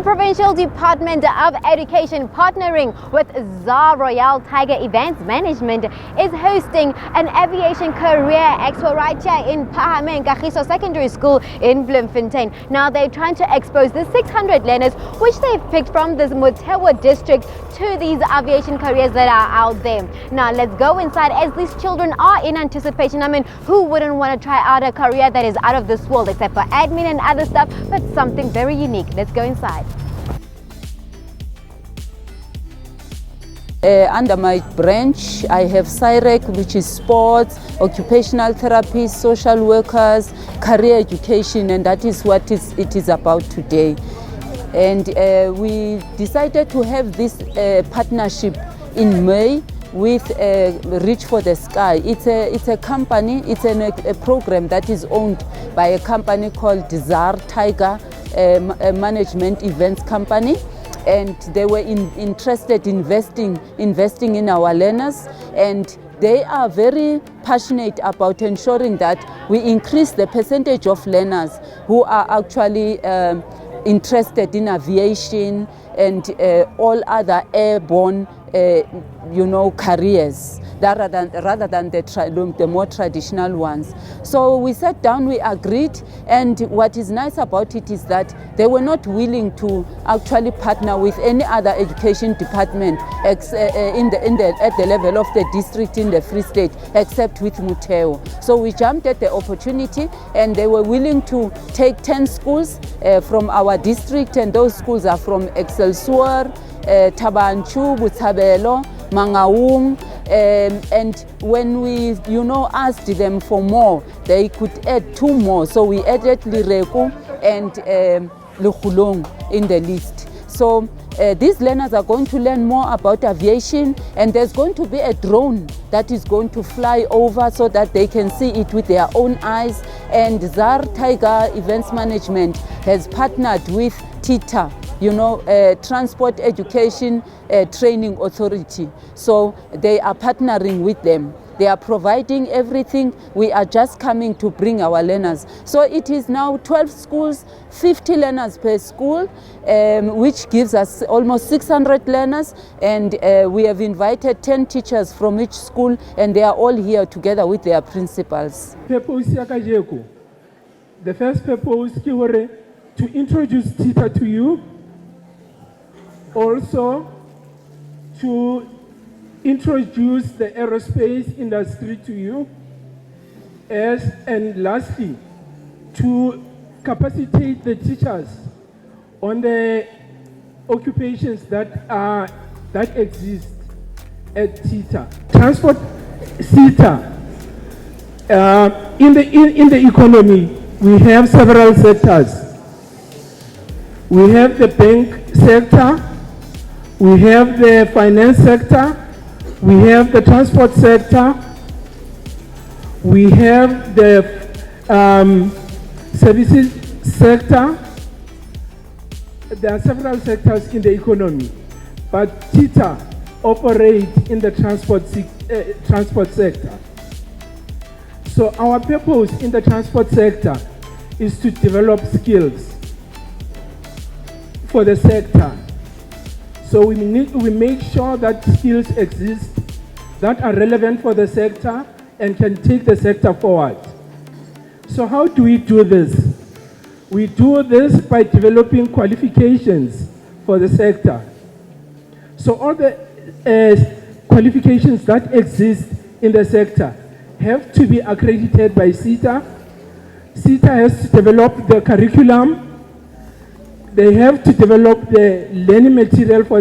The Provincial Department of Education, partnering with ZAR Royal Tiger Events Management, is hosting an aviation career expo right here in Pahame Kagiso Secondary School in Bloemfontein. Now they're trying to expose the 600 learners which they've picked from this Motewa district to these aviation careers that are out there. Now let's go inside as these children are in anticipation. I mean, who wouldn't want to try out a career that is out of this world, except for admin and other stuff, but something very unique. Let's go inside. Under my branch, I have SIREC, which is sports, occupational therapy, social workers, career education, and that is what it is about today. And we decided to have this partnership in May with Reach for the Sky. It's a company, it's a program that is owned by a company called ZAR Tiger Management Events Company. And they were interested in investing in our learners, and they are very passionate about ensuring that we increase the percentage of learners who are actually interested in aviation and all other airborne careers rather than the more traditional ones. So we sat down, we agreed, and what is nice about it is that they were not willing to actually partner with any other education department at the level of the district in the Free State, except with Motewa. So we jumped at the opportunity, and they were willing to take 10 schools from our district, and those schools are from Excelsior, Tabanchu, Butabelo, Mangaung, and when we asked them for more, they could add 2 more. So we added Lireku and Lukhulong in the list. So these learners are going to learn more about aviation, and there's going to be a drone that is going to fly over so that they can see it with their own eyes. And ZAR Tiger Events Management has partnered with TITA, Transport Education Training Authority. So they are partnering with them. They are providing everything. We are just coming to bring our learners. So it is now 12 schools, 50 learners per school, which gives us almost 600 learners. And we have invited 10 teachers from each school, and they are all here together with their principals. The first purpose is to introduce TITA to you, also to introduce the aerospace industry to you, and lastly, to capacitate the teachers on the occupations that exist at TITA. Transport sector, in the economy, we have several sectors. We have the bank sector, we have the finance sector, we have the transport sector, we have the services sector. There are several sectors in the economy, but TITA operates in the transport sector. So our purpose in the transport sector is to develop skills for the sector. So we make sure that skills exist that are relevant for the sector and can take the sector forward. So how do we do this? We do this by developing qualifications for the sector. So all the qualifications that exist in the sector have to be accredited by CETA. CETA has to develop the curriculum. They have to develop the learning material for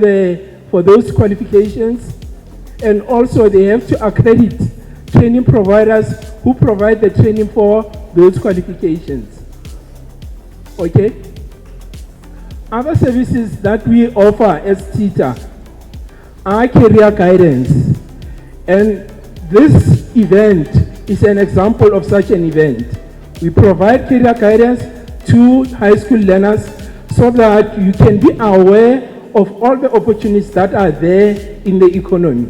those qualifications, and also they have to accredit training providers who provide the training for those qualifications. Okay? Other services that we offer as TITA are career guidance, and this event is an example of such an event. We provide career guidance to high school learners so that you can be aware of all the opportunities that are there in the economy.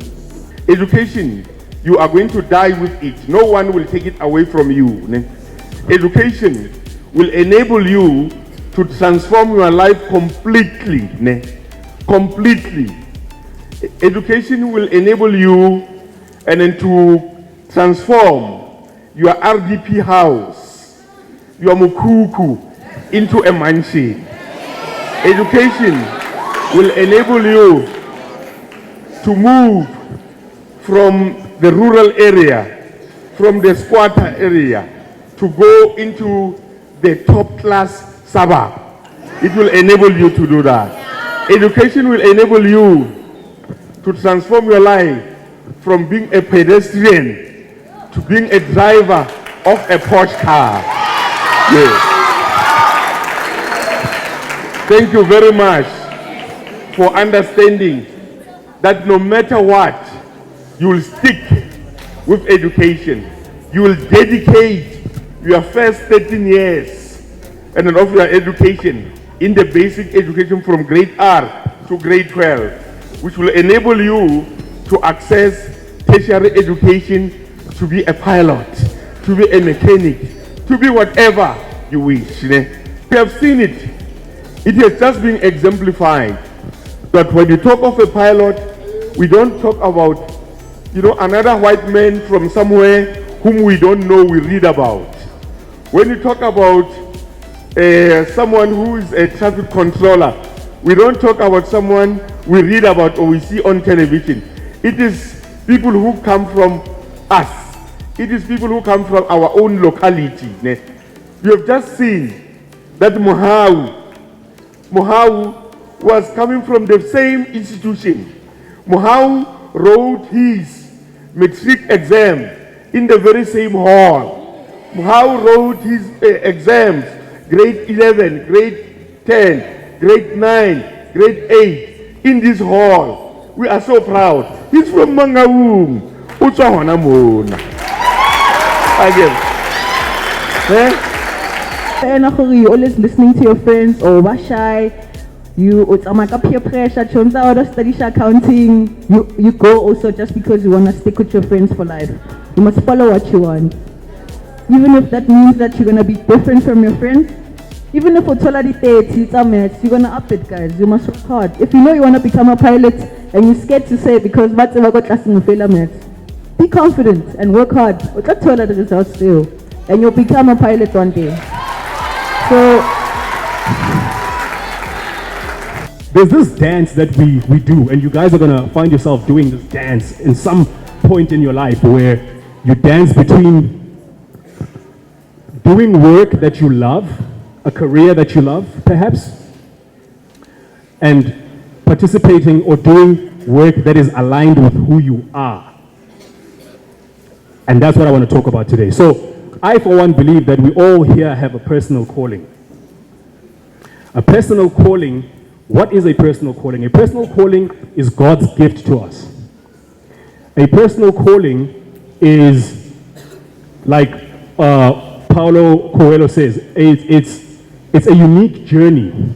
Education, you are going to die with it. No one will take it away from you. Education will enable you to transform your life completely. Completely. Education will enable you and then to transform your RDP house, your mukuku, into a mansion. Education will enable you to move from the rural area, from the squatter area, to go into the top-class suburb. It will enable you to do that. Education will enable you to transform your life from being a pedestrian to being a driver of a Porsche car. Yes. Thank you very much for understanding that no matter what, you will stick with education. You will dedicate your first 13 years and then of your education in the basic education from grade R to grade 12, which will enable you to access tertiary education, to be a pilot, to be a mechanic, to be whatever you wish. We have seen it. It has just been exemplified that when you talk of a pilot, we don't talk about, another white man from somewhere whom we don't know, we read about. When you talk about someone who is a traffic controller, we don't talk about someone we read about or we see on television. It is people who come from us. It is people who come from our own locality. You have just seen that Mohau was coming from the same institution. Mohau wrote his matric exam in the very same hall. Mohau wrote his exams, grade 11, grade 10, grade 9, grade 8, in this hall. We are so proud. He's from Mangaung. You're always listening to your friends or were shy. You peer pressure, turns out of study accounting. You go also just because you want to stick with your friends for life. You must follow what you want. Even if that means that you're going to be different from your friends. Even if it's already 30, it's a mess, you're going to up it, guys. You must work hard. If you know you want to become a pilot and you're scared to say it because what's ever got class in the failure maths, be confident and work hard. Let's tell the results still. And you'll become a pilot one day. So there's this dance that we do, and you guys are gonna find yourself doing this dance in some point in your life where you dance between doing work that you love, a career that you love, perhaps, and participating or doing work that is aligned with who you are. And that's what I want to talk about today. So I, for one, believe that we all here have a personal calling. A personal calling, what is a personal calling? A personal calling is God's gift to us. A personal calling is, like Paulo Coelho says, it's a unique journey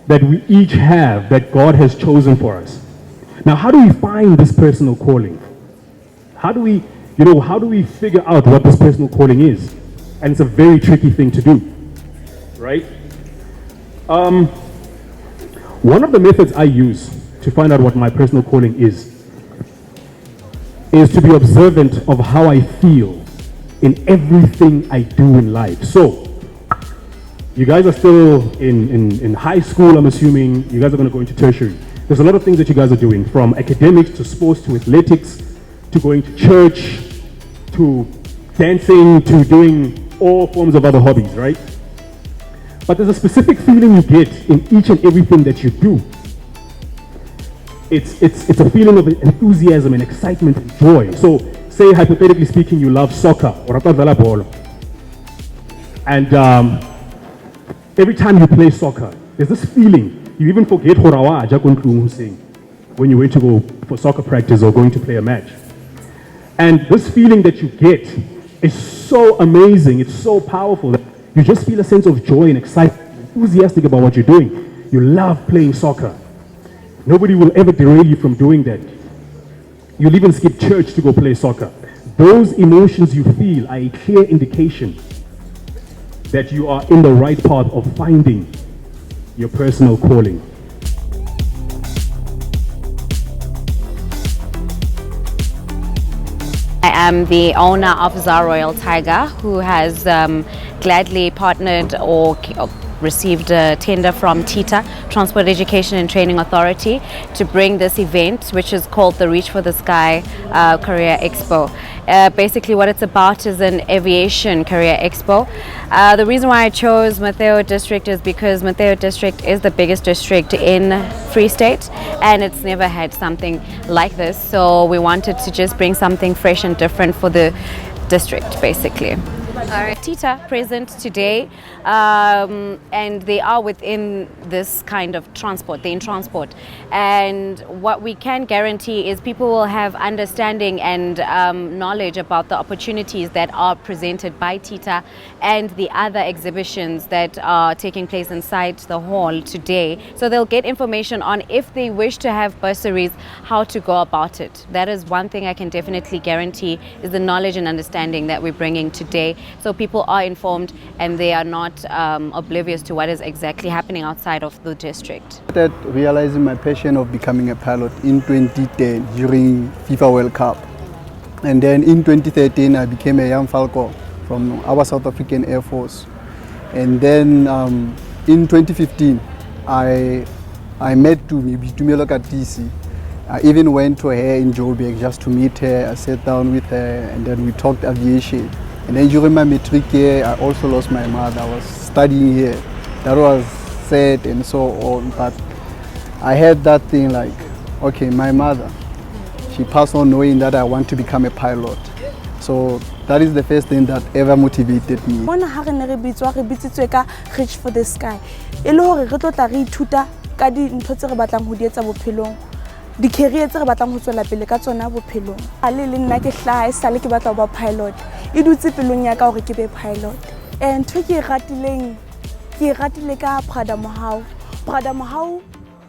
that we each have that God has chosen for us. Now, how do we find this personal calling? How do we figure out what this personal calling is? And it's a very tricky thing to do, right? One of the methods I use to find out what my personal calling is to be observant of how I feel in everything I do in life. So, you guys are still in high school, I'm assuming. You guys are going to go into tertiary. There's a lot of things that you guys are doing, from academics to sports to athletics to going to church to dancing to doing all forms of other hobbies, right? But there's a specific feeling you get in each and everything that you do. It's a feeling of enthusiasm and excitement and joy. So, say hypothetically speaking, you love soccer or volleyball, and every time you play soccer, there's this feeling. You even forget when you went to go for soccer practice or going to play a match. And this feeling that you get is so amazing, it's so powerful that you just feel a sense of joy and excitement, enthusiastic about what you're doing. You love playing soccer. Nobody will ever derail you from doing that. You'll even skip church to go play soccer. Those emotions you feel are a clear indication that you are in the right path of finding your personal calling? I am the owner of ZAR Royal Tiger, who has gladly partnered or received a tender from TITA, Transport Education and Training Authority, to bring this event, which is called the Reach for the Sky Career Expo. Basically what it's about is an aviation career expo. The reason why I chose Mateo District is because Mateo District is the biggest district in Free State, and it's never had something like this, so we wanted to just bring something fresh and different for the district, basically. TITA present today, and they are within this kind of transport, they're in transport, and what we can guarantee is people will have understanding and knowledge about the opportunities that are presented by TITA and the other exhibitions that are taking place inside the hall today. So they'll get information on, if they wish to have bursaries, how to go about it. That is one thing I can definitely guarantee, is the knowledge and understanding that we're bringing today, so people are informed and they are not oblivious to what is exactly happening outside of the district. I started realizing my passion of becoming a pilot in 2010 during FIFA World Cup. And then in 2013 I became a young Falco from our South African Air Force. And then in 2015 I met Tumelo Katisi. I even went to her in Joburg just to meet her. I sat down with her and then we talked aviation. And then during my matric year, I also lost my mother. I was studying here. That was sad and so on. But I had that thing like, okay, my mother, she passed on knowing that I want to become a pilot. So that is the first thing that ever motivated me. Reach for the Sky. Di career tse re batlang ho tswela pele ka tsona bophelong. A le nna ke hlaha sale ke batla ho ba pilot. E dutse pelong ya ka hore ke be pilot. And ke ratile ka Prada Mohau. Prada Mohau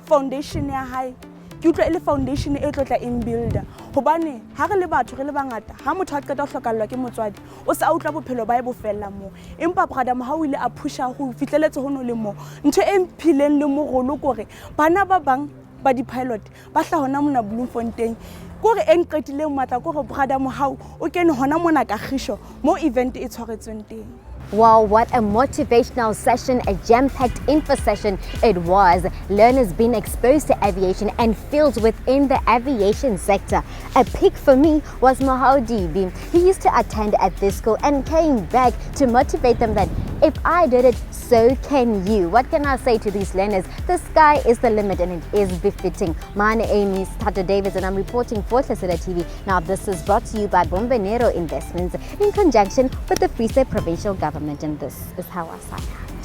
foundation ya hae ke utlwa ile foundation e tlotla in builder. Hobane ha re le batho re le bangata, ha motho a qeta ho hlokallwa ke motswadi, o sa utlwa bophelo ba e bofella mo. Empa Prada Mohau ile a pusha ho fitleletse ho no le mo. Ntho e mphileng le morolo kore bana ba bang ba di pilot ba hla hona mona Bloemfontein kore eng qetileng matla kore Prada Mohau o kene hona mona Kagiso mo event e tshwaretsweng teng. Wow, what a motivational session, a jam-packed info session it was. Learners being exposed to aviation and fields within the aviation sector. A pick for me was Mohau DB. He used to attend at this school and came back to motivate them that if I did it, so can you. What can I say to these learners? The sky is the limit and it is befitting. My name is Tata Davis and I'm reporting for Tlhasela TV. Now this is brought to you by Bombanero Investments in conjunction with the Free State Provincial Government, and this is how I sign out.